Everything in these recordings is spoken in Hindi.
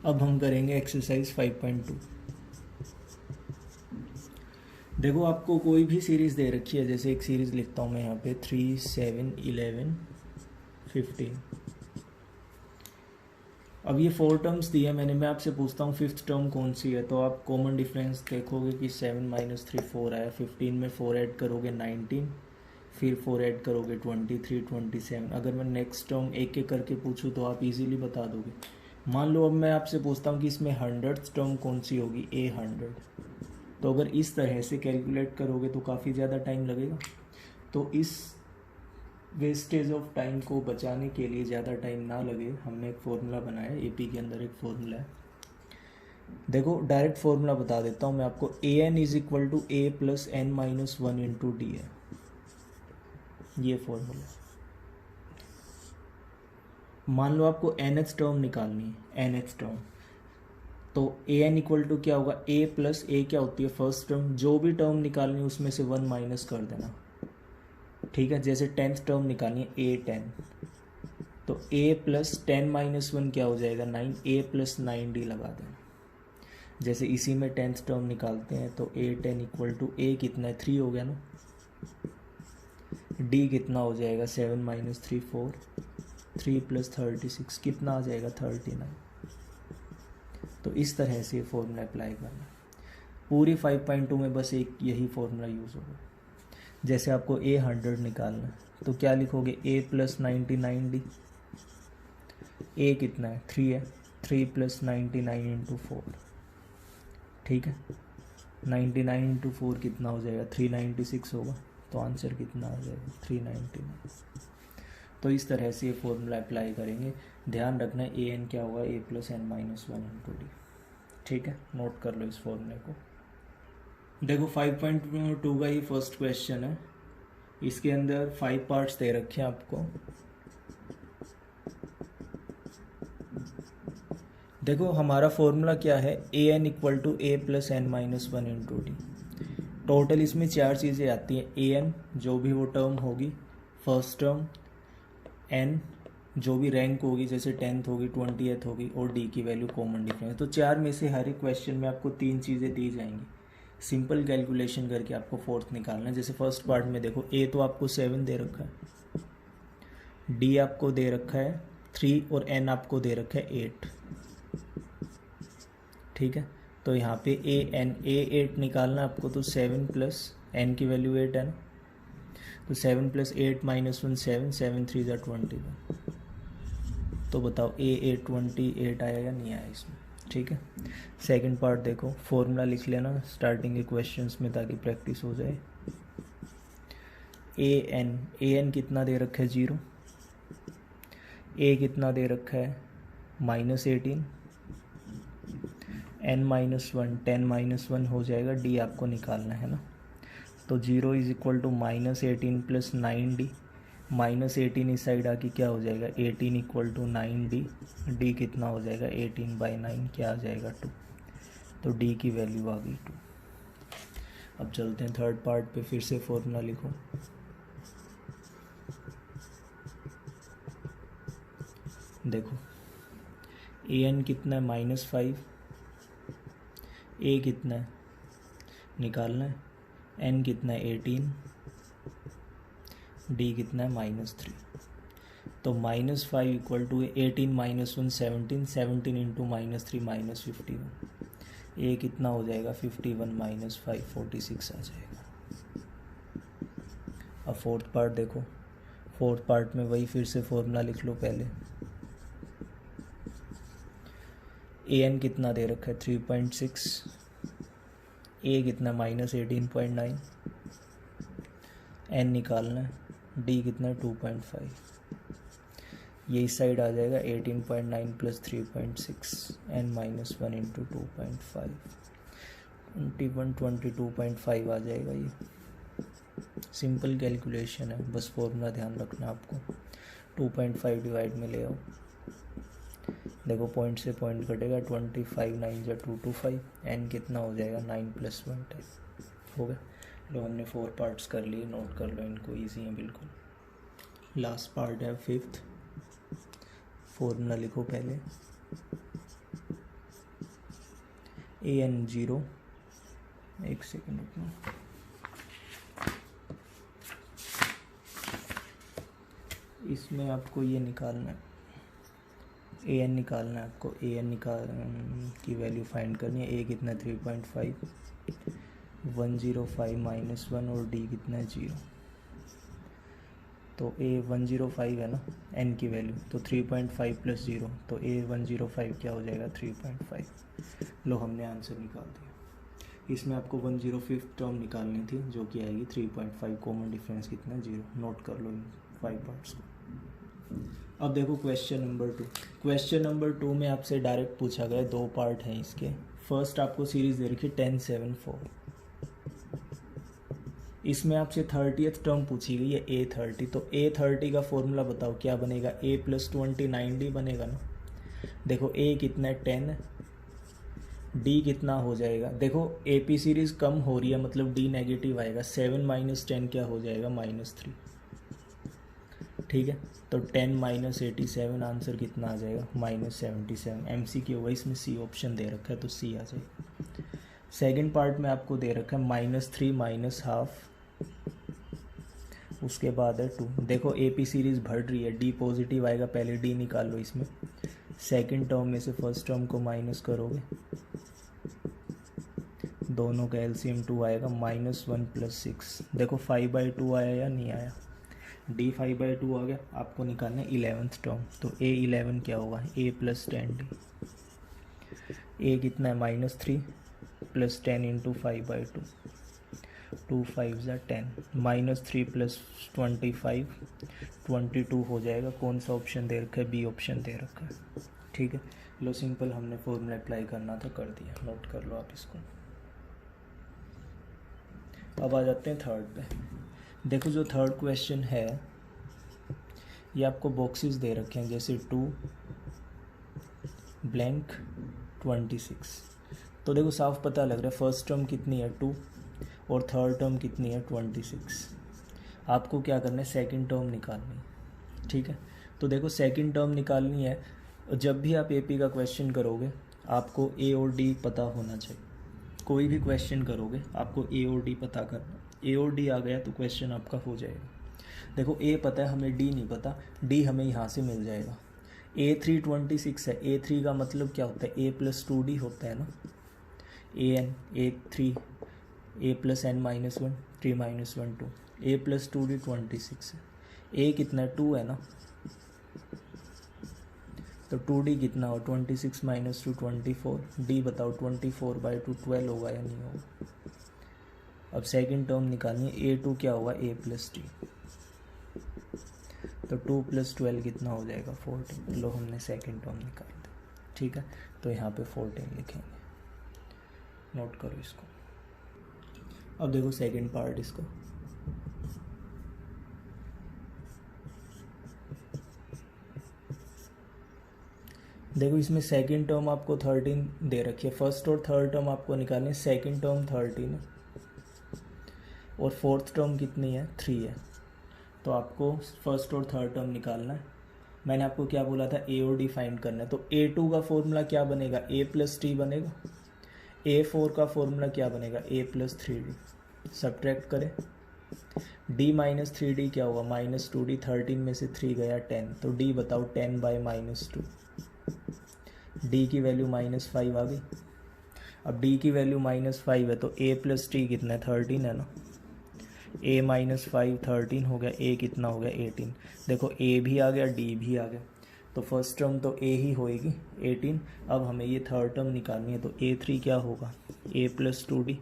अब हम करेंगे एक्सरसाइज 5.2। देखो आपको कोई भी सीरीज़ दे रखी है, जैसे एक सीरीज़ लिखता हूँ मैं यहाँ पे 3, 7, 11, 15। अब ये 4 टर्म्स दिए मैंने, मैं आपसे पूछता हूँ फिफ्थ टर्म कौन सी है, तो आप कॉमन डिफरेंस देखोगे कि 7 - 3 4 आया। 15 में 4 ऐड करोगे 19, फिर 4 ऐड करोगे 23, 27। अगर मैं नेक्स्ट टर्म एक एक करके पूछूँ तो आप इजीली बता दोगे। मान लो अब मैं आपसे पूछता हूँ कि इसमें 100th टर्म कौन सी होगी, A100। तो अगर इस तरह से कैलकुलेट करोगे तो काफ़ी ज़्यादा टाइम लगेगा। तो इस वेस्टेज ऑफ टाइम को बचाने के लिए, ज़्यादा टाइम ना लगे, हमने एक फार्मूला बनाया है। एपी के अंदर एक फार्मूला है, देखो डायरेक्ट फार्मूला बता देता हूँ मैं आपको। AN = A + N - 1 × D है ये फार्मूला। मान लो आपको nth टर्म निकालनी है, nth टर्म, तो AN = क्या होगा, A + A क्या होती है, फर्स्ट टर्म। जो भी टर्म निकालनी है उसमें से 1 माइनस कर देना, ठीक है। जैसे 10th टर्म निकालनी है A10, तो A + 10 - 1 क्या हो जाएगा, 9। A + 9D लगा देना। जैसे इसी में 10th टर्म निकालते हैं तो A10 = A कितना है, 3 हो गया ना। D कितना हो जाएगा, 7 - 3 4, 3 + 36 कितना आ जाएगा, 39। तो इस तरह से ये फॉर्मूला अप्लाई करना। पूरी 5.2 में बस एक यही फॉर्मूला यूज़ होगा। जैसे आपको A100 निकालना है तो क्या लिखोगे, A + 99D। A कितना है, 3 है, 3 + 99 × 4, ठीक है। 99 × 4 कितना हो जाएगा, 396 होगा। तो आंसर कितना आ जाएगा, 399। तो इस तरह से ये फॉर्मूला अप्लाई करेंगे। ध्यान रखना है AN क्या होगा, A + N - 1 × D, ठीक है। नोट कर लो इस फॉर्मूले को। देखो 5.2 का ये फर्स्ट क्वेश्चन है। इसके अंदर 5 पार्ट्स दे रखे हैं आपको। देखो हमारा फॉर्मूला क्या है, AN = A + N - 1 × D। Total इसमें 4 चीज़ें आती हैं। AN जो भी वो टर्म होगी, फर्स्ट टर्म, N जो भी रैंक होगी, जैसे 10th होगी, 20th होगी, और D की वैल्यू कॉमन डिफरेंस। तो 4 में से हर एक क्वेश्चन में आपको 3 चीज़ें दी जाएंगी। सिंपल कैलकुलेशन करके आपको फोर्थ निकालना है। जैसे फर्स्ट पार्ट में देखो, A तो आपको 7 दे रखा है, D आपको दे रखा है 3, और N आपको दे रखा है 8, ठीक है। तो यहाँ पे A8 निकालना आपको, तो 7 + N की वैल्यू 8 है ना। तो 7 + 8 - 1 7, 7 3 = 21। तो बताओ A8 28 आया या नहीं आया इसमें, ठीक है। सेकंड पार्ट देखो, फॉर्मूला लिख लेना स्टार्टिंग के क्वेश्चंस में ताकि प्रैक्टिस हो जाए। AN कितना दे रखा है, 0। A कितना दे रखा है, -18। N - 1 10 - 1 हो जाएगा। D आपको निकालना है ना। तो 0 = -18 + 9D। -18 इस साइड आके क्या हो जाएगा, 18 = 9D। D कितना हो जाएगा, 18/9 क्या आ जाएगा, 2। तो D की वैल्यू आ गई 2। अब चलते हैं थर्ड पार्ट पे, फिर से फॉर्मूला लिखो। देखो AN कितना है, -5। A कितना है निकालना है, N कितना है 18, D कितना है -3। तो -5 = 18 - 1 17, 17 × -3 -51। A कितना हो जाएगा, 51 - 5 46 आ जाएगा। अब फोर्थ पार्ट देखो, फोर्थ पार्ट में वही फिर से फॉर्मूला लिख लो पहले। AN कितना दे रखा है, 3.6। A कितना, -18.9। N निकालना है, D कितना है, 2.5। ये इस साइड आ जाएगा, 18.9 + 3.6, N - 1 × 2.5, 21 22.5 आ जाएगा। ये सिंपल कैलकुलेशन है, बस फॉर्मूला ध्यान रखना आपको। 2.5 डिवाइड में ले आओ, देखो पॉइंट से पॉइंट कटेगा, 25 9 × 2 25। N कितना हो जाएगा, 9 + 1 10 हो गया। लो हमने 4 पार्ट्स कर लिए, नोट कर लो इनको, ईजी है बिल्कुल। लास्ट पार्ट है फिफ्थ। फॉर्मूला लिखो पहले। ए एन 0, एक सेकेंड रुकना, इसमें आपको ये निकालना है, ए एन निकालना है आपको, ए एन की वैल्यू फाइंड करनी है। ए कितना है 3.5, 105 माइनस 1 और डी कितना है 0। तो ए 105 है ना एन की वैल्यू, तो 3.5 प्लस 0, तो ए 105 क्या हो जाएगा 3.5। लो हमने आंसर निकाल दिया। इसमें आपको 105 टर्म निकालनी थी जो कि आएगी 3.5, कॉमन डिफरेंस कितना है 0। नोट कर लो इन 5 पार्ट्स को। अब देखो क्वेश्चन नंबर 2। क्वेश्चन नंबर 2 में आपसे डायरेक्ट पूछा गया, 2 पार्ट हैं इसके। फर्स्ट आपको सीरीज दे रखी 10, 7, 4। इसमें आपसे 30th टर्म पूछी गई है A30। तो A30 का फॉर्मूला बताओ क्या बनेगा, A + 20 9D बनेगा ना। देखो A कितना है 10 है, D कितना हो जाएगा, देखो AP सीरीज कम हो रही है मतलब D नेगेटिव आएगा। 7 - 10 क्या हो जाएगा -3, ठीक है। तो 10 - 87 आंसर कितना आ जाएगा -77। MCQ हुआ, इसमें C ऑप्शन दे रखा है तो C आ जाएगा। सेकंड पार्ट में आपको दे रखा है -3 -½ उसके बाद है 2। देखो AP सीरीज बढ़ रही है, D पॉजिटिव आएगा, पहले D निकाल लो इसमें। सेकंड टर्म में से फर्स्ट टर्म को माइनस करोगे, दोनों का LCM 2 आएगा, -1 + 6। देखो 5/2 आया या नहीं आया, D 5/2 आ गया। आपको निकालना है 11th टर्म, तो A11 क्या होगा, A + 10D। A कितना है -3 + 10 × 5/2, 2 5 = 10, -3 + 25 22 हो जाएगा। कौन सा ऑप्शन दे रखा है, B ऑप्शन दे रखा है, ठीक है। लो सिंपल हमने फॉर्मूला अप्लाई करना था, कर दिया। नोट कर लो आप इसको। अब आ जाते हैं थर्ड पे। देखो जो थर्ड क्वेश्चन है ये आपको बॉक्सेस दे रखे हैं, जैसे 2 ब्लैंक 26। तो देखो साफ पता लग रहा है फर्स्ट टर्म कितनी है 2 और थर्ड टर्म कितनी है 26। आपको क्या करना है, सेकंड टर्म निकालनी है, ठीक है। तो देखो सेकंड टर्म निकालनी है, जब भी आप AP का क्वेश्चन करोगे आपको A और D पता होना चाहिए। कोई भी क्वेश्चन करोगे आपको A और D पता करना। A और D आ गया तो क्वेश्चन आपका हो जाएगा। देखो A पता है हमें, D नहीं पता, D हमें यहाँ से मिल जाएगा। A3 26 है, A3 का मतलब क्या होता है, A + 2D होता है ना। A3 A + n - 1 3 - 1 2, A + 2D 26 है। A कितना है 2 है ना, तो 2D कितना हो 26 - 2 24। D बताओ 24/2 12 होगा या नहीं होगा। अब सेकंड टर्म निकालनी है, A2 क्या होगा, A + D। तो 2 + 12 कितना हो जाएगा 14। लो हमने सेकंड टर्म निकाल दिया, ठीक है। तो यहाँ पे 14 लिखेंगे, नोट करो इसको। अब देखो सेकंड पार्ट इसको। देखो इसमें सेकंड टर्म आपको 13 दे रखी है, फर्स्ट और थर्ड टर्म आपको निकालनी है। सेकंड टर्म 13 और फोर्थ टर्म कितनी है 3 है। तो आपको फर्स्ट और थर्ड टर्म निकालना है। मैंने आपको क्या बोला था, A और D फाइंड करना है। तो A2 का फॉर्मूला क्या बनेगा, A + T बनेगा। A4 का फॉर्मूला क्या बनेगा, A + 3D। सब्ट्रैक्ट करें, D - 3D क्या होगा, -2D। 13 में से 3 गया 10, तो D बताओ 10/-2। D की वैल्यू -5 आ गई। अब D की वैल्यू -5 है तो A + T कितना है 13 है ना। A - 5 13 हो गया, A कितना हो गया 18। देखो A भी आ गया, D भी आ गया, तो फर्स्ट टर्म तो A ही होएगी 18। अब हमें ये थर्ड टर्म निकालनी है, तो A3 क्या होगा, A + 2D।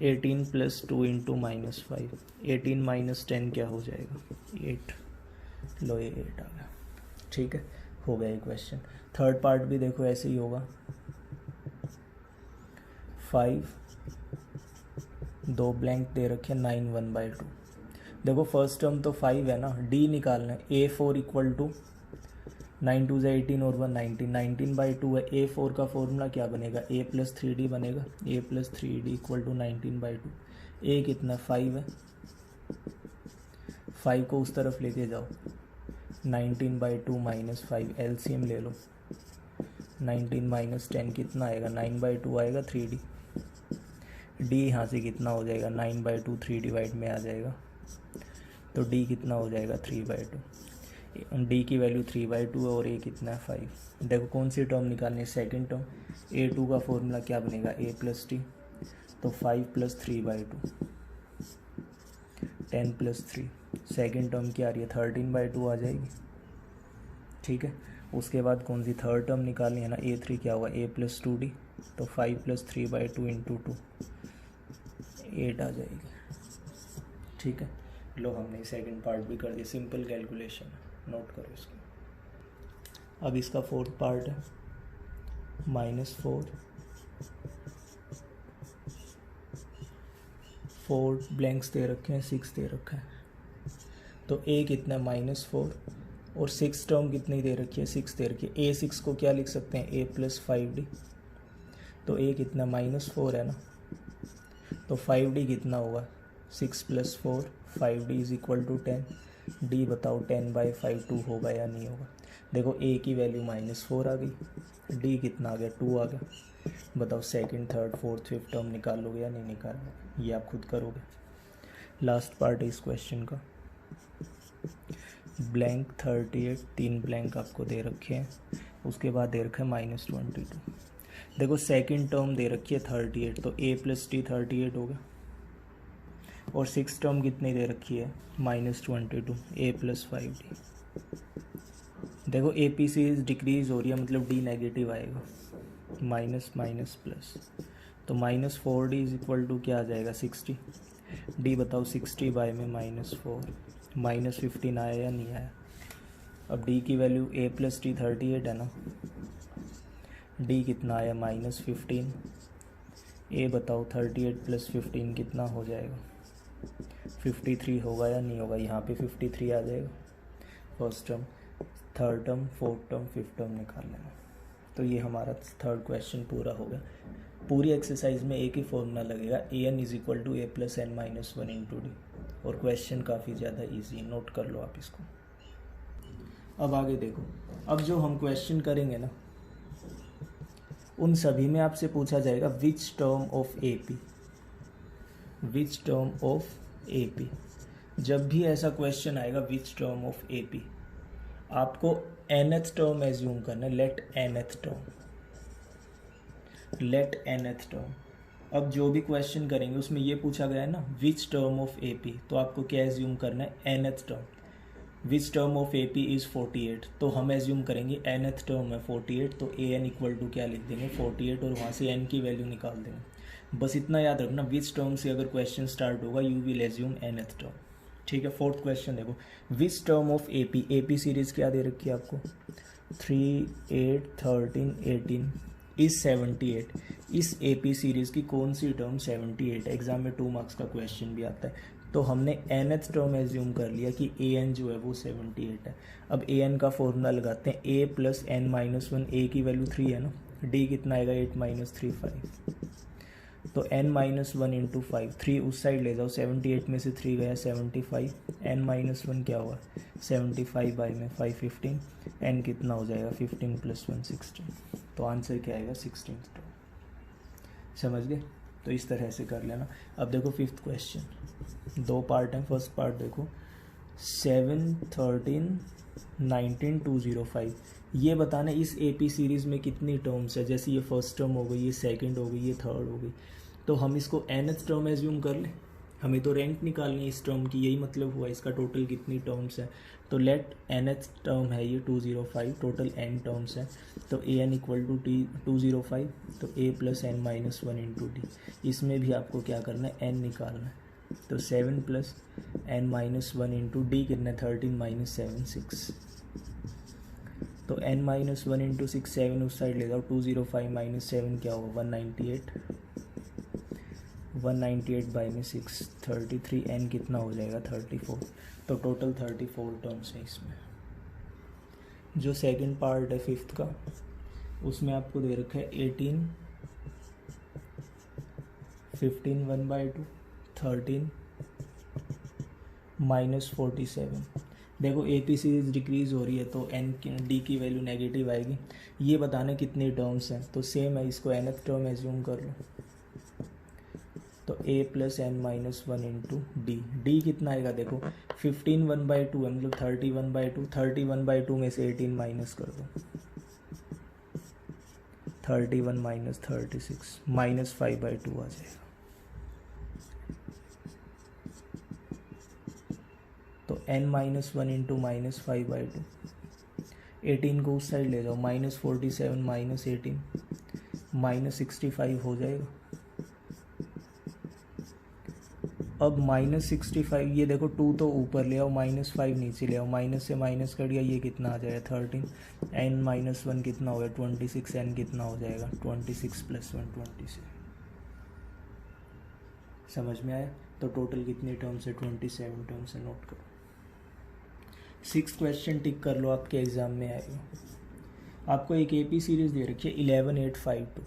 18 + 2 × -5, 18 - 10 क्या हो जाएगा 8। लो ये 8 आ गया, ठीक है। हो गया ये क्वेश्चन। थर्ड पार्ट भी देखो ऐसे ही होगा। 5 2 ब्लैंक दे रखे 9 1/2। देखो फर्स्ट टर्म तो 5 है ना, D निकालना है। A4 = 9 2 18 और 1 19, 19/2 है। A4 का फॉर्मूला क्या बनेगा, A + 3D बनेगा। A + 3D = 19/2। A कितना 5 है, 5 को उस तरफ लेके जाओ, 19/2 - 5 LCM ले लो, 19 माइनस 10 कितना आएगा, 9/2 आएगा 3D। डी यहाँ से कितना हो जाएगा, 9/2 3 डिवाइड में आ जाएगा, तो डी कितना हो जाएगा 3/2। डी की वैल्यू 3/2 है और ए कितना है 5। देखो कौन सी टर्म निकालनी है, सेकंड टर्म। A2 का फॉर्मूला क्या बनेगा, a + t, तो 5 + 3/2 10 + 3। सेकंड टर्म क्या आ रही है, 13/2 आ जाएगी, ठीक है। उसके बाद कौन सी थर्ड टर्म निकालनी है ना, A3 क्या होगा, a + 2d, तो 5 + 3/2 × 2 8 आ जाएगी, ठीक है। लो हमने सेकंड पार्ट भी कर दिया, सिंपल कैलकुलेशन, नोट करो इसको। अब इसका फोर्थ पार्ट है -4 4 ब्लैंक्स दे रखे हैं, 6 दे रखा है, तो a कितना है -4 और 6 टर्म कितनी दे रखी है, 6 दे रखी है। A6 को क्या लिख सकते हैं, a + 5d, तो a कितना -4 है ना, तो 5d कितना होगा, 6 + 4 5d = 10। d बताओ 10/5 2 होगा या नहीं होगा। देखो a की वैल्यू -4 आ गई, d कितना आ गया 2 आ गया। बताओ second third fourth fifth term निकालोगे या नहीं निकालोगे, ये आप खुद करोगे। लास्ट पार्ट है इस क्वेश्चन का, ब्लैंक 38 3 ब्लैंक आपको दे रखे हैं, उसके बाद दे रखा है -22। देखो सेकंड टर्म दे रखी है 38, तो a + t 38 होगा, और 6 टर्म कितनी दे रखी है -22 a + 5d। देखो AP सीरीज डिक्रीज हो रही है, मतलब d नेगेटिव आएगा, माइनस माइनस प्लस, तो -4d = क्या आ जाएगा 60। d बताओ 60 बाय में -4 -15 आया या नहीं आया। अब d की वैल्यू a + t 38 है ना, d कितना आया -15, a बताओ 38 + 15 कितना हो जाएगा 53 होगा या नहीं होगा, यहाँ पे 53 आ जाएगा। First term, third term, fourth term, fifth term निकाल लेना। तो ये हमारा थर्ड क्वेश्चन पूरा हो गया। पूरी एक्सरसाइज में एक ही फॉर्मूला लगेगा, an = a + n - 1 × d, और क्वेश्चन काफ़ी ज़्यादा इजी, नोट कर लो आप इसको। अब आगे देखो, अब जो हम क्वेश्चन करेंगे ना, उन सभी में आपसे पूछा जाएगा which term of AP, which term of AP। जब भी ऐसा क्वेश्चन आएगा विच टर्म ऑफ AP, आपको nth टर्म एज्यूम करना है, लेट nth टर्म। अब जो भी क्वेश्चन करेंगे उसमें ये पूछा गया है ना विच टर्म ऑफ AP, तो आपको क्या एज्यूम करना है, nth term. Which term of AP is 48, तो हम एज्यूम करेंगे nth टर्म है 48, तो an = क्या लिख देंगे 48, और वहाँ से n की वैल्यू निकाल देंगे। बस इतना याद रखना, विच टर्म से अगर क्वेश्चन स्टार्ट होगा you will assume nth term, ठीक है। फोर्थ क्वेश्चन देखो, which term of AP series क्या दे रखी है आपको, 3 8 13 18 इज 78। इस AP सीरीज की कौन सी टर्म 78 है, एग्जाम में 2 मार्क्स का क्वेश्चन भी आता है। तो हमने nth टर्म एज्यूम कर लिया कि an जो है वो 78 है। अब an का फॉर्मूला लगाते हैं, a + n - 1, a की वैल्यू 3 है ना, d कितना आएगा 8 - 3 5, तो n - 1 × 5, 3 उस साइड ले जाओ, 78 में से 3 गया 75, n - 1 क्या हुआ 75 बाय में 5 15, n कितना हो जाएगा 15 + 1 16, तो आंसर क्या आएगा 16। समझ गए, तो इस तरह से कर लेना। अब देखो फिफ्थ क्वेश्चन, 2 पार्ट हैं। फर्स्ट पार्ट देखो, 7 13 19 205, ये बताना इस AP सीरीज़ में कितनी टर्म्स है। जैसे ये फर्स्ट टर्म हो गई, ये सेकंड हो गई, ये थर्ड हो गई, तो हम इसको nth टर्म एज्यूम कर लें। हमें तो रैंक निकालनी है इस टर्म की, यही मतलब हुआ इसका, टोटल कितनी टर्म्स है। तो लेट nth टर्म है ये 205, टोटल n टर्म्स है, तो an = t 205, तो a + n - 1 × d। इसमें भी आपको क्या करना है, n निकालना है, तो 7 + n - 1 × d कितना है 13 - 7 6, तो n - 1 × 6 7 उस साइड ले जाओ, 205 - 7 क्या होगा 198, 198 बाय में 6 33, n कितना हो जाएगा 34, तो टोटल 34 टर्म्स है इसमें। जो सेकंड पार्ट है फिफ्थ का, उसमें आपको दे रखा है 18 15 1/2 13 -47। देखो ए पी सीरीज डिक्रीज हो रही है तो एन डी की वैल्यू नेगेटिव आएगी। ये बताना कितनी टर्म्स हैं, तो सेम है, इसको nth टर्म एज्यूम कर लो। तो a plus n minus one into d, d कितना आएगा देखो 15 1/2 है, मतलब 30 1/2, 30 1/2 में से 18 माइनस कर दो, 31 माइनस 36 माइनस 5/2 आ जाएगा। तो n minus one into minus 5/2, 18 को उस साइड ले जाओ, माइनस 47 माइनस 18 माइनस 65 हो जाएगा। अब माइनस 65, ये देखो 2 तो ऊपर ले आओ, माइनस 5 नीचे ले आओ, माइनस से माइनस कट गया, ये कितना आ जाएगा 13, n माइनस 1 कितना हो गया 26, n कितना हो जाएगा 26 प्लस 1 27। समझ में आया? तो टोटल कितनी टर्म्स है 27 टर्म्स है, नोट करो। 6 क्वेश्चन टिक कर लो, आपके एग्जाम में आएगा। आपको एक एपी सीरीज दे रखी है 11852,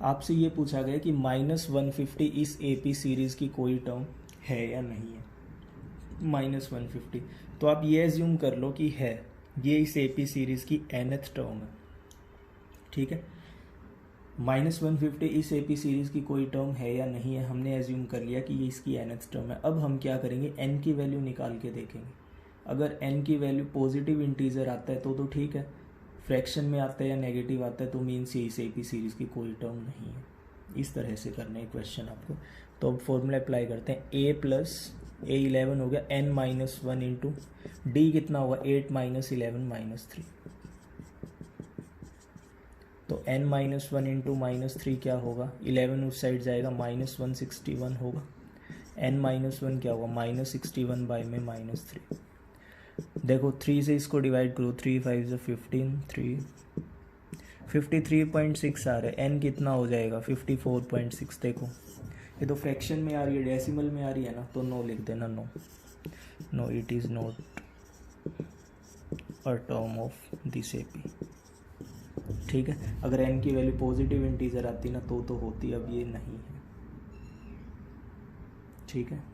आपसे ये पूछा गया कि -150 इस एपी सीरीज की कोई टर्म है या नहीं है, -150। तो आप ये एज्यूम कर लो कि है, ये इस एपी सीरीज की nth टर्म है, ठीक है। -150 इस एपी सीरीज की कोई टर्म है या नहीं है, हमने एज्यूम कर लिया कि ये इसकी nth टर्म है। अब हम क्या करेंगे, n की वैल्यू निकाल के देखेंगे। अगर n की वैल्यू पॉजिटिव इंटीजर आता है तो ठीक है, फ्रैक्शन में आता है या नेगेटिव आता है तो मीन्स ये इस एपी सीरीज की कोई टर्म नहीं है। इस तरह से करना है क्वेश्चन आपको। तो अब फॉर्मूला अप्लाई करते हैं, a प्लस a 11 हो गया, n माइनस 1 इंटू डी कितना होगा 8 माइनस 11 माइनस 3। तो n माइनस 1 इंटू माइनस 3 क्या होगा, 11 उस साइड जाएगा, माइनस 161 होगा। n माइनस 1 क्या होगा, माइनस 61 बाई में माइनस 3। देखो 3 से इसको डिवाइड करो, 3 5 से 15, 53.6 आ रहा है, n कितना हो जाएगा 54.6। देखो ये तो फ्रैक्शन में आ रही है, डेसिमल में आ रही है ना, तो नो लिख देना, no it is not a term of this AP, ठीक है। अगर n की वैल्यू पॉजिटिव इंटीजर आती ना तो होती, अब ये नहीं है, ठीक है।